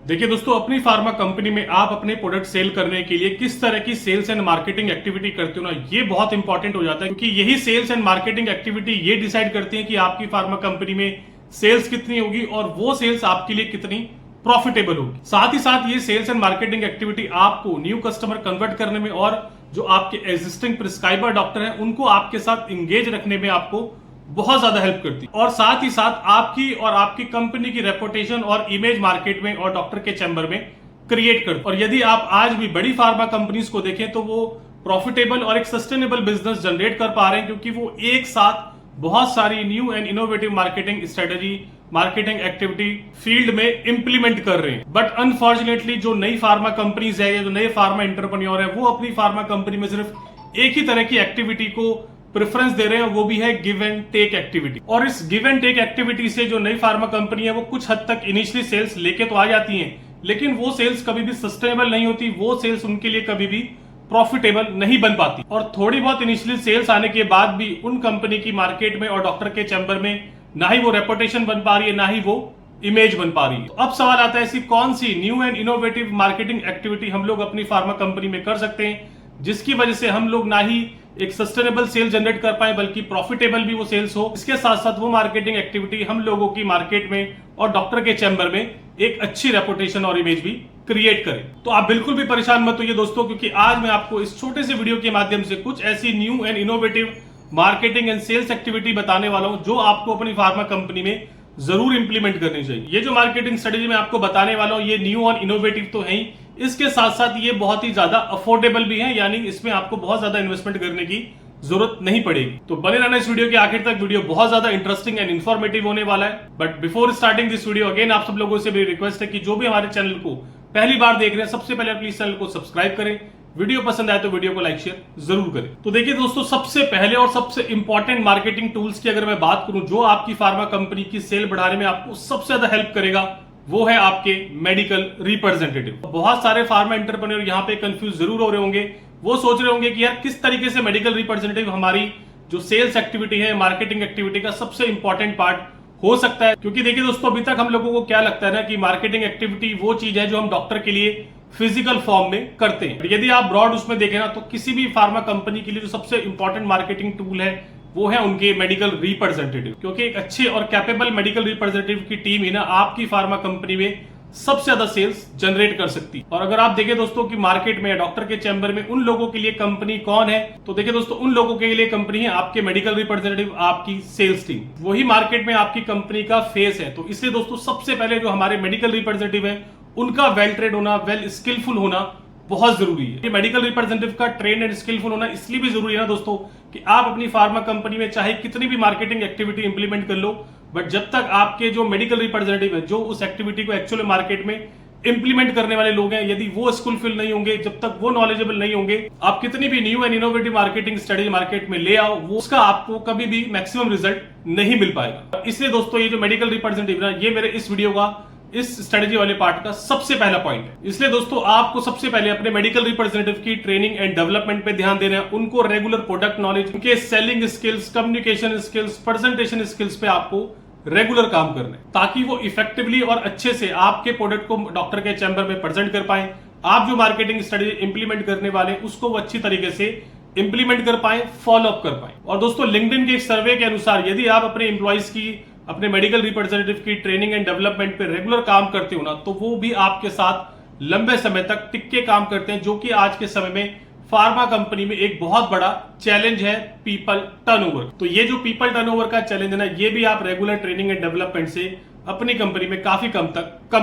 देखिए दोस्तों, अपनी फार्मा कंपनी में आप अपने प्रोडक्ट सेल करने के लिए किस तरह की सेल्स एंड मार्केटिंग एक्टिविटी करते हो ना, ये बहुत इंपॉर्टेंट हो जाता है, क्योंकि यही सेल्स एंड मार्केटिंग एक्टिविटी ये डिसाइड करती है कि आपकी फार्मा कंपनी में सेल्स कितनी होगी और वो सेल्स आपके लिए कितनी प्रॉफिटेबल होगी। साथ ही साथ ये सेल्स एंड मार्केटिंग एक्टिविटी आपको न्यू कस्टमर कन्वर्ट करने में और जो आपके एग्जिस्टिंग प्रिस्क्राइबर डॉक्टर हैं उनको आपके साथ इंगेज रखने में आपको बहुत ज्यादा हेल्प करती है, और साथ ही साथ आपकी और आपकी कंपनी की रेपुटेशन और इमेज मार्केट में और डॉक्टर के चैम्बर में क्रिएट करती है। और यदि आप आज भी बड़ी फार्मा कंपनीज को देखें तो वो प्रॉफिटेबल और एक सस्टेनेबल बिजनेस जनरेट कर पा रहे हैं, क्योंकि वो एक साथ बहुत सारी new and innovative marketing strategy, marketing activity field में इंप्लीमेंट कर रहे हैं। बट अनफॉर्चुनेटली जो नई फार्मा कंपनीज है या जो नए फार्मा एंटरप्रेन्योर है वो अपनी फार्मा कंपनी में सिर्फ एक ही तरह की एक्टिविटी को प्रेफरेंस दे रहे हैं, वो भी है गिव एंड टेक एक्टिविटी। और इस गिव एंड टेक एक्टिविटी से जो नई फार्मा कंपनी है वो कुछ हद तक इनिशियली सेल्स लेके तो आ जाती हैं, लेकिन वो सेल्स कभी भी सस्टेनेबल नहीं होती, वो सेल्स उनके लिए कभी भी प्रॉफिटेबल नहीं बन पाती। और थोड़ी बहुत इनिशियली सेल्स आने के बाद भी उन कंपनी की मार्केट में और डॉक्टर के चैम्बर में ना ही वो रेपुटेशन बन पा रही है, ना ही वो इमेज बन पा रही है। तो अब सवाल आता है, ऐसी कौन सी new and innovative marketing activity हम लोग अपनी फार्मा कंपनी में कर सकते हैं जिसकी वजह से हम लोग ना ही एक सस्टेनेबल सेल जनरेट कर पाए बल्कि प्रॉफिटेबल भी वो सेल्स हो। इसके साथ साथ वो मार्केटिंग एक्टिविटी हम लोगों की मार्केट में और डॉक्टर के चैम्बर में एक अच्छी रेपुटेशन और इमेज भी क्रिएट करे। तो आप बिल्कुल भी परेशान मत होइए दोस्तों, क्योंकि आज मैं आपको इस छोटे से वीडियो के माध्यम से कुछ ऐसी new and innovative marketing and sales activity बताने वाला हूं जो आपको अपनी फार्मा कंपनी में जरूर इंप्लीमेंट करनी चाहिए। ये जो मार्केटिंग स्ट्रेटेजी मैं आपको बताने वाला हूं ये न्यू और इनोवेटिव तो है ही, इसके साथ साथ ये बहुत ही ज्यादा अफोर्डेबल भी है, यानी इसमें आपको बहुत ज्यादा इन्वेस्टमेंट करने की जरूरत नहीं पड़ेगी। तो बने रहना इस वीडियो के आखिर तक, वीडियो बहुत ज्यादा इंटरेस्टिंग एंड इन्फॉर्मेटिव होने वाला है। But before starting this video again आप सब लोगों से मेरी रिक्वेस्ट है कि जो भी हमारे चैनल को पहली बार देख रहे हैं सबसे पहले प्लीज चैनल को सब्सक्राइब करें, वीडियो पसंद आए तो वीडियो को लाइक शेयर जरूर करें। तो देखिए दोस्तों, सबसे पहले और सबसे इंपॉर्टेंट मार्केटिंग टूल्स की अगर मैं बात करूं जो आपकी फार्मा कंपनी की सेल बढ़ाने में आपको सबसे ज्यादा हेल्प करेगा वो है आपके मेडिकल रिप्रेजेंटेटिव। बहुत सारे फार्मा एंटरप्रेन्योर यहाँ पे कंफ्यूज जरूर हो रहे होंगे, वो सोच रहे होंगे कि यार किस तरीके से मेडिकल रिप्रेजेंटेटिव हमारी जो सेल्स एक्टिविटी है, मार्केटिंग एक्टिविटी का सबसे इंपॉर्टेंट पार्ट हो सकता है। क्योंकि देखिए दोस्तों, अभी तक हम लोगों को क्या लगता है ना कि मार्केटिंग एक्टिविटी वो चीज है जो हम डॉक्टर के लिए फिजिकल फॉर्म में करते हैं। यदि आप ब्रॉड उसमें देखें ना तो किसी भी फार्मा कंपनी के लिए जो सबसे इंपॉर्टेंट मार्केटिंग टूल है वो है उनके मेडिकल रिप्रेजेंटेटिव, क्योंकि एक अच्छे और कैपेबल मेडिकल रिप्रेजेंटेटिव की टीम ही ना आपकी फार्मा कंपनी में सबसे ज्यादा सेल्स जनरेट कर सकती है। और अगर आप देखें दोस्तों कि मार्केट में डॉक्टर के चैम्बर में उन लोगों के लिए कंपनी कौन है, तो देखिए दोस्तों उन लोगों के लिए कंपनी है आपके मेडिकल रिप्रेजेंटेटिव, आपकी सेल्स टीम, वही मार्केट में आपकी कंपनी का फेस है। तो इसलिए दोस्तों सबसे पहले जो हमारे मेडिकल रिप्रेजेंटेटिव है उनका वेल ट्रेड होना, वेल स्किलफुल होना बहुत जरूरी है। ये मेडिकल रिप्रेजेंटेटिव का ट्रेन एंड स्किलफुल होना इसलिए भी जरूरी है ना दोस्तों कि आप अपनी फार्मा कंपनी में चाहे कितनी भी मार्केटिंग एक्टिविटी इंप्लीमेंट कर लो, बट जब तक आपके जो मेडिकल रिप्रेजेंटेटिव है जो उस एक्टिविटी को एक्चुअली मार्केट में इंप्लीमेंट करने वाले लोग हैं, यदि वो स्किलफुल नहीं होंगे, जब तक वो नॉलेजेबल नहीं होंगे, आप कितनी भी new and innovative marketing strategy market में ले आओ, वो उसका आपको कभी भी मैक्सिमम रिजल्ट नहीं मिल पाएगा। इसलिए दोस्तों ये जो मेडिकल रिप्रेजेंटेटिव ना ये मेरे इस वीडियो का इस स्ट्रेटेजी वाले पार्ट का सबसे पहला पॉइंट है। इसलिए दोस्तों आपको सबसे पहले अपने मेडिकल रिप्रेजेंटेटिव की ट्रेनिंग एंड डेवलपमेंट पे ध्यान देना है, उनको रेगुलर प्रोडक्ट नॉलेज, उनके selling skills, communication skills, presentation skills पे आपको रेगुलर काम करना है ताकि वो इफेक्टिवली और अच्छे से आपके प्रोडक्ट को डॉक्टर के चैम्बर में प्रेजेंट कर पाए। आप जो मार्केटिंग स्ट्रेटेजी इंप्लीमेंट करने वाले उसको वो अच्छी तरीके से इंप्लीमेंट कर पाए, फॉलो अप कर पाए। और दोस्तों लिंक्डइन के एक सर्वे के अनुसार यदि आप अपने एम्प्लॉइज की, अपने मेडिकल रिप्रेजेंटेटिव की ट्रेनिंग एंड डेवलपमेंट पे रेगुलर काम करते हो ना तो वो भी आपके साथ लंबे समय तक टिक के काम करते हैं, जो कि आज के समय में फार्मा कंपनी में एक बहुत बड़ा चैलेंज है, पीपल टर्नओवर। तो ये जो पीपल टर्नओवर का चैलेंज है ना ये भी आप रेगुलर ट्रेनिंग एंड डेवलपमेंट से अपनी कंपनी में काफी कम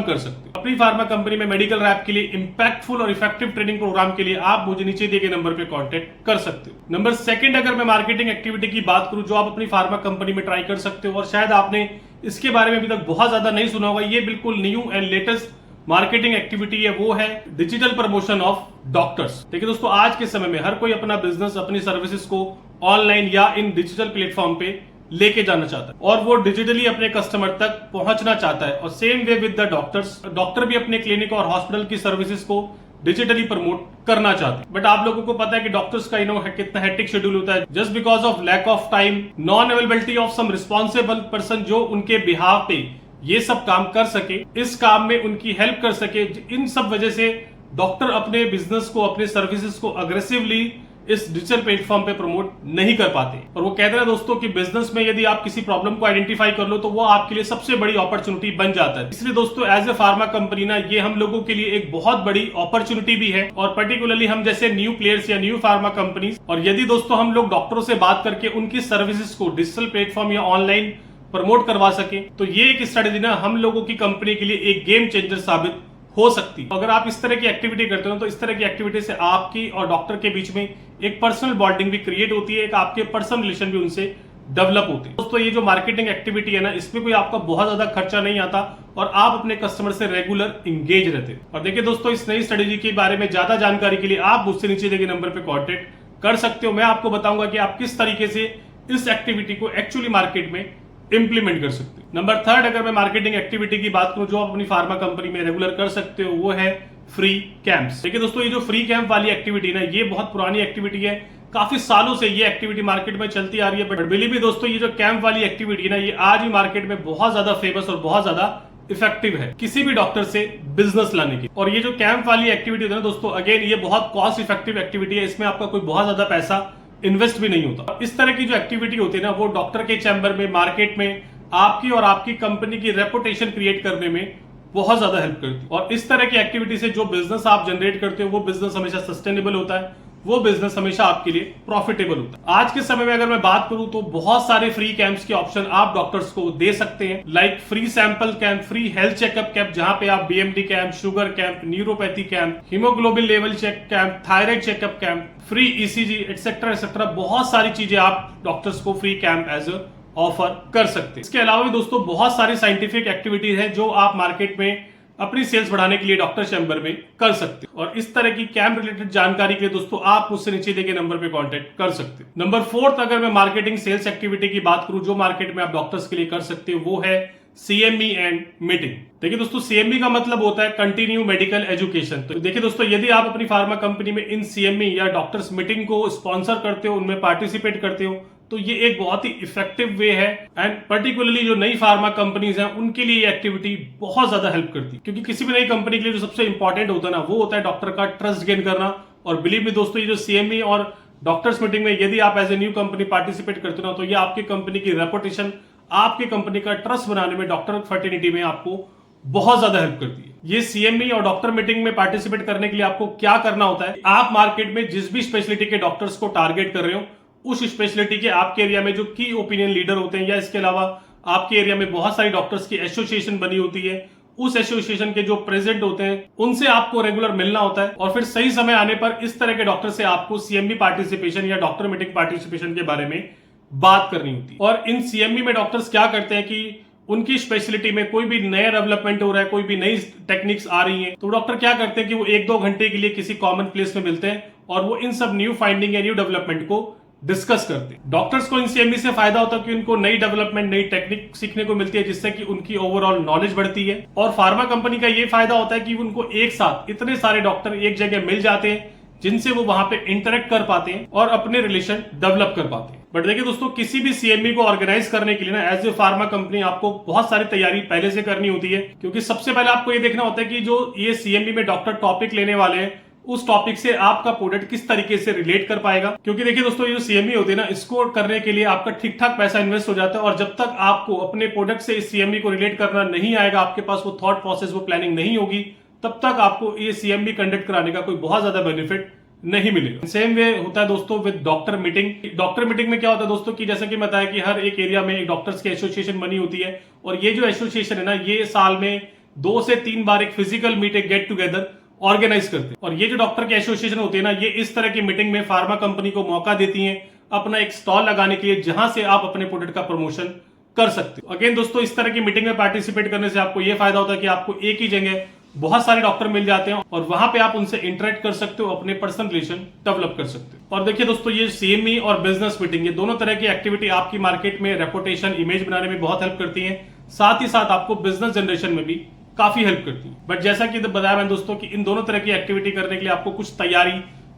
कर सकते हो। अपनी फार्मा कंपनी में मेडिकल रैप के लिए इंपैक्टफुल और इफेक्टिव ट्रेनिंग प्रोग्राम के लिए आप मुझे नीचे दिए गए नंबर पे कांटेक्ट कर सकते हो। नंबर सेकंड, अगर मैं मार्केटिंग एक्टिविटी की बात करूं जो आप अपनी फार्मा कंपनी में ट्राई कर सकते हो और शायद आपने इसके बारे में अभी तक बहुत ज्यादा नहीं सुना होगा, ये बिल्कुल new and latest marketing activity है, वो है डिजिटल प्रमोशन ऑफ डॉक्टर्स। देखिए दोस्तों आज के समय में हर कोई अपना बिजनेस, अपनी सर्विसेज को ऑनलाइन या इन डिजिटल प्लेटफॉर्म पे लेके जाना चाहता है और वो डिजिटली अपने कस्टमर तक पहुंचना चाहता है। और same way with the doctors, doctor भी अपने क्लिनिक और हॉस्पिटल की सर्विसेज को डिजिटली प्रमोट करना चाहते हैं। बट आप लोगों को पता है कि डॉक्टर्स का कितना हेक्टिक शेड्यूल होता है, just because of lack of time, non availability of some responsible person जो उनके बिहाव पे ये सब काम कर सके, इस काम में उनकी हेल्प कर सके। इन सब वजह से डॉक्टर अपने बिजनेस को, अपने सर्विसेज को अग्रेसिवली इस डिजिटल प्लेटफॉर्म पे प्रमोट नहीं कर पाते। और वो कहते हैं दोस्तों कि बिजनेस में यदि आप किसी प्रॉब्लम को आइडेंटिफाई कर लो तो वो आपके लिए सबसे बड़ी अपॉर्चुनिटी बन जाता है। इसलिए दोस्तों एज ए फार्मा कंपनी ना, ये हम लोगों के लिए एक बहुत बड़ी अपॉर्चुनिटी भी है, और पर्टिकुलरली हम जैसे न्यू प्लेयर्स या न्यू फार्मा कंपनीज, और यदि दोस्तों हम लोग डॉक्टरों से बात करके उनकी सर्विसेज को डिजिटल प्लेटफॉर्म या ऑनलाइन प्रमोट करवा सके, तो ये एक स्ट्रेटेजी ना हम लोगों की कंपनी के लिए एक गेम चेंजर साबित हो सकती। अगर आप इस तरह की एक्टिविटी करते हो तो इस तरह की एक्टिविटी से आपकी और डॉक्टर के बीच में एक पर्सनल बॉन्डिंग भी क्रिएट होती है, एक आपके पर्सनल रिलेशन भी उनसे डेवलप होते हैं। दोस्तों ये जो मार्केटिंग एक्टिविटी है ना, इसमें कोई आपका बहुत ज्यादा खर्चा नहीं आता और आप अपने कस्टमर से रेगुलर इंगेज रहते हैं। और देखिए दोस्तों, इस नई स्ट्रेटेजी के बारे में ज्यादा जानकारी के लिए आप मुझसे नीचे दिए गए नंबर पर कॉन्टेक्ट कर सकते हो। मैं आपको बताऊंगा कि आप किस तरीके से इस एक्टिविटी को एक्चुअली मार्केट में इंप्लीमेंट कर सकते हैं। नंबर 3, अगर मैं मार्केटिंग एक्टिविटी की बात करूं जो आप अपनी फार्मा कंपनी में रेगुलर कर सकते हो, वो है फ्री कैंप्स। देखिए दोस्तों, ये जो फ्री कैंप वाली एक्टिविटी ना, ये बहुत पुरानी एक्टिविटी है। काफी सालों से ये एक्टिविटी मार्केट में चलती आ रही है, बट बिलीव मी दोस्तों, ये जो कैंप वाली एक्टिविटी ना, ये आज भी मार्केट में बहुत ज्यादा फेमस और बहुत ज्यादा इफेक्टिव है किसी भी डॉक्टर से बिजनेस लाने की। और ये जो कैंप वाली एक्टिविटी है ना दोस्तों, अगेन ये बहुत कॉस्ट इफेक्टिव एक्टिविटी है। इसमें आपका कोई बहुत ज्यादा पैसा इन्वेस्ट भी नहीं होता। इस तरह की जो एक्टिविटी होती है ना, वो डॉक्टर के चैम्बर में, मार्केट में आपकी और आपकी कंपनी की रेपुटेशन क्रिएट करने में बहुत ज्यादा हेल्प करती है। और इस तरह की एक्टिविटी से जो बिजनेस आप जनरेट करते हो, वो बिजनेस हमेशा सस्टेनेबल होता है, वो बिजनेस हमेशा आपके लिए प्रॉफिटेबल होता है। आज के समय में अगर मैं बात करूं तो बहुत सारे फ्री कैंप्स के ऑप्शन आप डॉक्टर्स को दे सकते हैं, like free sample camp, free health checkup camp, जहां पे आप BMD camp, sugar camp, neuropathy camp, haemoglobin level check camp, thyroid checkup camp, free ECG etcetera etcetera, बहुत सारी चीजें आप डॉक्टर्स को free camp as a offer कर सकते हैं। इसके अलावा भी दोस्तों बहुत सारी साइंटिफिक एक्टिविटीज हैं जो आप मार्केट में अपनी सेल्स बढ़ाने के लिए डॉक्टर चैम्बर में कर सकते हैं। और इस तरह की कैंप रिलेटेड जानकारी के लिए दोस्तों आप मुझसे नीचे दिए गए नंबर पे कांटेक्ट कर सकते हैं। नंबर 4, अगर मैं मार्केटिंग सेल्स एक्टिविटी की बात करूं जो मार्केट में आप डॉक्टर्स के लिए कर सकते हो, वो है CME एंड मीटिंग। देखिए दोस्तों, CME का मतलब होता है कंटिन्यू मेडिकल एजुकेशन। तो देखिए दोस्तों, यदि आप अपनी फार्मा कंपनी में इन CME या डॉक्टर्स मीटिंग को स्पॉन्सर करते हो, उनमें पार्टिसिपेट करते हो, तो ये एक बहुत ही इफेक्टिव वे है। एंड पर्टिकुलरली जो नई फार्मा कंपनीज हैं उनके लिए ये एक्टिविटी बहुत ज्यादा हेल्प करती है, क्योंकि किसी भी नई कंपनी के लिए जो सबसे इंपॉर्टेंट होता है ना, वो होता है डॉक्टर का ट्रस्ट गेन करना। और बिलीव मी दोस्तों, ये जो CME और डॉक्टर्स मीटिंग में यदि आप as a new company participate करते हो ना, तो ये आपकी कंपनी की रेपुटेशन, आपकी कंपनी का ट्रस्ट बनाने में, डॉक्टर फर्टिलिटी में आपको बहुत ज्यादा हेल्प करती है। ये CME और डॉक्टर मीटिंग में पार्टिसिपेट करने के लिए आपको क्या करना होता है, आप मार्केट में जिस भी स्पेशलिटी के डॉक्टर्स को टारगेट कर रहे हो, उस स्पेशलिटी के आपके एरिया में जो की ओपिनियन लीडर होते हैं, या इसके अलावा आपके एरिया में बहुत सारी डॉक्टर्स की एसोसिएशन बनी होती है, उस एसोसिएशन के जो प्रेसिडेंट होते हैं उनसे आपको रेगुलर मिलना होता है। और फिर सही समय आने पर इस तरह के डॉक्टर से आपको CME पार्टिसिपेशन या डॉक्टर मीटिंग पार्टिसिपेशन के बारे में बात करनी होती है। और इन CME में डॉक्टर्स क्या करते हैं कि उनकी स्पेशलिटी में कोई भी नया डेवलपमेंट हो रहा है, कोई भी नई टेक्निक्स आ रही हैं, तो डॉक्टर क्या करते हैं कि वो 1-2 घंटे के लिए किसी कॉमन प्लेस में मिलते हैं और वो इन सब न्यू फाइंडिंग या न्यू डेवलपमेंट को डिस्कस करते हैं। डॉक्टर्स को इन CME से फायदा होता है कि उनको नई डेवलपमेंट, नई टेक्निक सीखने को मिलती है, जिससे कि उनकी ओवरऑल नॉलेज बढ़ती है। और फार्मा कंपनी का ये फायदा होता है कि उनको एक साथ इतने सारे डॉक्टर एक जगह मिल जाते हैं, जिनसे वो वहां पे इंटरेक्ट कर पाते हैं और अपने रिलेशन डेवलप कर पाते हैं। बट देखिए दोस्तों, किसी भी CME को ऑर्गेनाइज करने के लिए ना, एज ए फार्मा कंपनी आपको बहुत सारी तैयारी पहले से करनी होती है, क्योंकि सबसे पहले आपको ये देखना होता है कि जो ये CME में डॉक्टर टॉपिक लेने वाले हैं, उस टॉपिक से आपका प्रोडक्ट किस तरीके से रिलेट कर पाएगा। क्योंकि देखिए दोस्तों, ये जो CME होती है ना, इसको करने के लिए आपका ठीक ठाक पैसा इन्वेस्ट हो जाता है, और जब तक आपको अपने प्रोडक्ट से इस CME को रिलेट करना नहीं आएगा, आपके पास वो थॉट प्रोसेस, वो प्लानिंग नहीं होगी, तब तक आपको ये CME कंडक्ट कराने का कोई बहुत ज्यादा बेनिफिट नहीं मिलेगा। सेम वे होता है दोस्तों with doctor meeting. Doctor meeting में क्या होता है दोस्तों कि जैसा कि बताया कि हर एक एरिया में एक डॉक्टर्स की एसोसिएशन बनी होती है, और ये जो एसोसिएशन है ना, ये साल में 2 से 3 बार एक physical meeting, get together organise करते हैं। और ये जो डॉक्टर की एसोसिएशन होती है ना, ये इस तरह की मीटिंग में फार्मा कंपनी को मौका देती है अपना एक स्टॉल लगाने के लिए, जहां से आप अपने प्रोडक्ट का प्रमोशन कर सकते हो। अगेन दोस्तों, इस तरह की मीटिंग में पार्टिसिपेट करने से आपको यह फायदा होता है कि आपको एक ही जगह बहुत सारे डॉक्टर मिल जाते हैं, और वहां पे आप उनसे इंटरेक्ट कर सकते हो, अपने पर्सनल रिलेशन डेवलप कर सकते हो। और देखिए दोस्तों, ये CME और बिजनेस मीटिंग, ये दोनों तरह की एक्टिविटी आपकी मार्केट में रेपुटेशन, इमेज बनाने में बहुत हेल्प करती है, साथ ही साथ आपको बिजनेस जनरेशन में भी काफी हेल्प करती है। बट जैसा कि बताया मैंने दोस्तों कि इन दोनों तरह की एक्टिविटी करने के लिए आपको कुछ तैयारी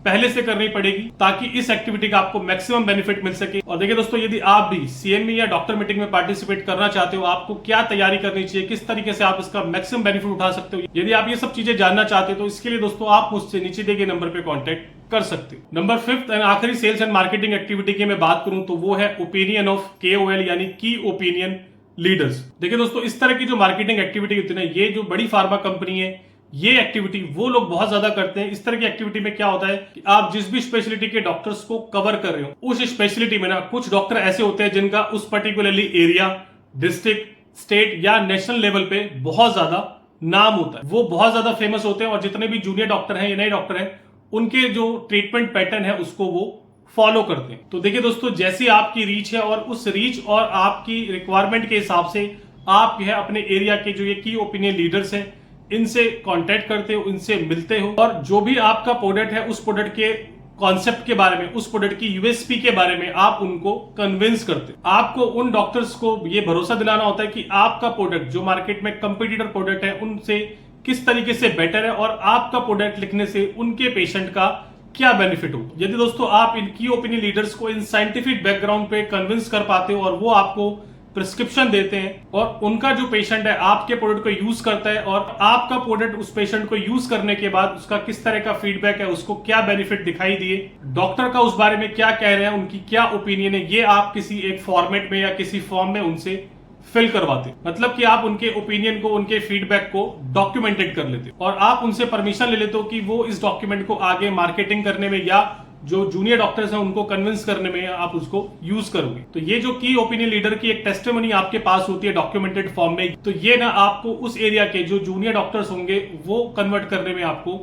पहले से करनी पड़ेगी ताकि इस एक्टिविटी का आपको मैक्सिमम बेनिफिट मिल सके। और देखिए दोस्तों, यदि आप भी सीएमई या डॉक्टर मीटिंग में पार्टिसिपेट करना चाहते हो, आपको क्या तैयारी करनी चाहिए, किस तरीके से आप इसका मैक्सिमम बेनिफिट उठा सकते हो, यदि आप ये सब चीजें जानना चाहते हो तो इसके लिए दोस्तों आप मुझसे नीचे दिए गए नंबर पे कॉन्टेक्ट कर सकते हो। नंबर 5 एंड आखिरी सेल्स एंड मार्केटिंग एक्टिविटी की मैं बात करूं तो वो है ओपिनियन ऑफ KOL यानी की ओपिनियन लीडर्स। देखिए दोस्तों, इस तरह की जो मार्केटिंग एक्टिविटी होती है ना, ये जो बड़ी फार्मा कंपनी है, ये एक्टिविटी वो लोग बहुत ज्यादा करते हैं। इस तरह की एक्टिविटी में क्या होता है कि आप जिस भी स्पेशलिटी के डॉक्टर्स को कवर कर रहे हो, उस स्पेशलिटी में ना कुछ डॉक्टर ऐसे होते हैं जिनका उस पर्टिकुलरली एरिया, डिस्ट्रिक्ट, स्टेट या नेशनल लेवल पे बहुत ज्यादा नाम होता है। वो बहुत ज्यादा फेमस होते हैं और जितने भी जूनियर डॉक्टर हैं या नए डॉक्टर हैं, उनके जो ट्रीटमेंट पैटर्न है उसको वो फॉलो करते हैं। तो देखिए दोस्तों, जैसी आपकी रीच है और उस रीच और आपकी रिक्वायरमेंट के हिसाब से आप यह अपने एरिया के जो ये की ओपिनियन लीडर्स हैं, इनसे कांटेक्ट करते हो, इनसे मिलते हो और जो भी आपका प्रोडक्ट है उस प्रोडक्ट के कॉन्सेप्ट के बारे में, उस प्रोडक्ट की यूएसपी के बारे में आप उनको कन्विंस करते हो। आपको उन डॉक्टर्स को ये भरोसा दिलाना होता है कि आपका प्रोडक्ट जो मार्केट में कंपटीटर प्रोडक्ट है उनसे किस तरीके से बेटर है और आपका प्रोडक्ट लिखने से उनके पेशेंट का क्या बेनिफिट हो। यदि दोस्तों आप इन की ओपिनियन लीडर्स को इन साइंटिफिक बैकग्राउंड पे कन्विंस कर पाते हो और वो आपको प्रिस्क्रिप्शन देते हैं और उनका जो पेशेंट है आपके प्रोडक्ट को यूज करता है और आपका प्रोडक्ट उस पेशेंट को यूज करने के बाद उसका किस तरह का फीडबैक है, उसको क्या बेनिफिट दिखाई दिए, डॉक्टर का उस बारे में क्या कह रहे हैं, उनकी क्या ओपिनियन है, ये आप किसी एक फॉर्मेट में या किसी फॉर्म में उनसे फिल करवाते, मतलब कि आप उनके ओपिनियन को, उनके फीडबैक को डॉक्यूमेंटेड कर लेते और आप उनसे परमिशन ले लेते हो कि वो इस डॉक्यूमेंट को आगे मार्केटिंग करने में या जो जूनियर डॉक्टर्स हैं उनको कन्विंस करने में आप उसको यूज करोगे। तो ये जो की ओपिनियन लीडर की एक टेस्टिमनी आपके पास होती है डॉक्यूमेंटेड फॉर्म में, तो ये ना आपको उस एरिया के जो जूनियर डॉक्टर्स होंगे वो कन्वर्ट करने में आपको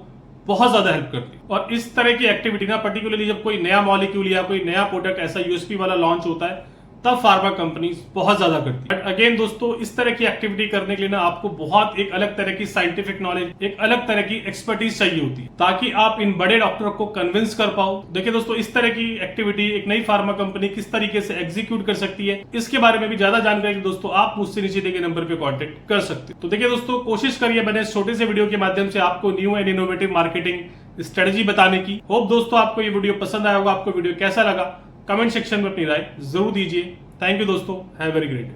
बहुत ज्यादा हेल्प करती है। और इस तरह की एक्टिविटी ना पर्टिकुलरली जब कोई नया मॉलिक्यूल या कोई नया प्रोडक्ट ऐसा यूएसपी वाला लॉन्च होता है, तब फार्मा कंपनीज बहुत ज्यादा करती है। बट अगेन दोस्तों, इस तरह की एक्टिविटी करने के लिए ना आपको बहुत एक अलग तरह की साइंटिफिक नॉलेज, एक अलग तरह की एक्सपर्टीज चाहिए होती है ताकि आप इन बड़े डॉक्टरों को कन्विंस कर पाओ। देखिए दोस्तों, इस तरह की एक्टिविटी एक नई फार्मा कंपनी किस तरीके से एग्जीक्यूट कर सकती है, इसके बारे में भी ज्यादा जानकारी दोस्तों आप मुझसे नीचे दिए गए नंबर पे कॉन्टेक्ट कर सकते हो। तो देखिए दोस्तों, कोशिश करिए मैंने इस छोटे से वीडियो के माध्यम से आपको new and innovative marketing strategy बताने की। होप दोस्तों आपको ये वीडियो पसंद आया होगा। आपको वीडियो कैसा लगा कमेंट सेक्शन में अपनी राय जरूर दीजिए। थैंक यू दोस्तों, हैव वेरी ग्रेट डे।